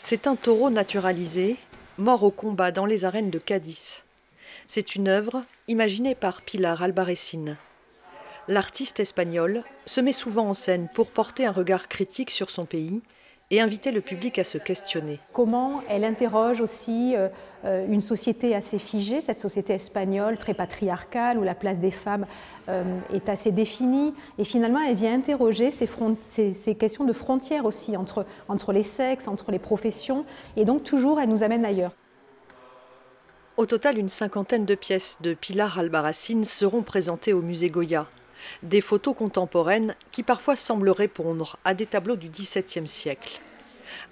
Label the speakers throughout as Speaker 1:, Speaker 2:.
Speaker 1: C'est un taureau naturalisé, mort au combat dans les arènes de Cadix. C'est une œuvre imaginée par Pilar Albarracín. L'artiste espagnole se met souvent en scène pour porter un regard critique sur son pays et inviter le public à se questionner.
Speaker 2: Comment elle interroge aussi une société assez figée, cette société espagnole très patriarcale où la place des femmes est assez définie. Et finalement, elle vient interroger ces questions de frontières aussi entre les sexes, entre les professions. Et donc toujours, elle nous amène ailleurs.
Speaker 1: Au total, une cinquantaine de pièces de Pilar Albarracín seront présentées au musée Goya. Des photos contemporaines qui parfois semblent répondre à des tableaux du XVIIe siècle.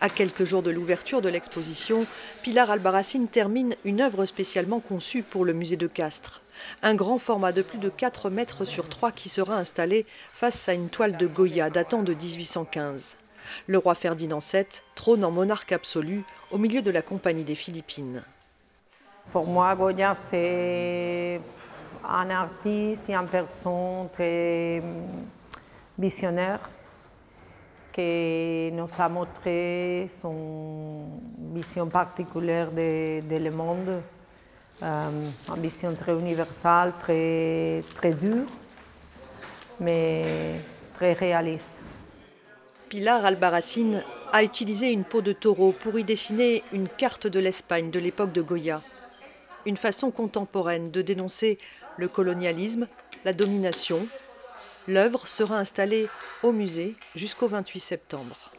Speaker 1: À quelques jours de l'ouverture de l'exposition, Pilar Albarracín termine une œuvre spécialement conçue pour le musée de Castres. Un grand format de plus de 4 mètres sur 3 qui sera installé face à une toile de Goya datant de 1815. Le roi Ferdinand VII trône en monarque absolu au milieu de la Compagnie des Philippines.
Speaker 3: Pour moi, Goya, c'est un artiste et une personne très visionnaire qui nous a montré son vision particulière de le monde, une vision très universelle, très dure, mais très réaliste.
Speaker 1: Pilar Albarracín a utilisé une peau de taureau pour y dessiner une carte de l'Espagne de l'époque de Goya. Une façon contemporaine de dénoncer le colonialisme, la domination. L'œuvre sera installée au musée jusqu'au 28 septembre.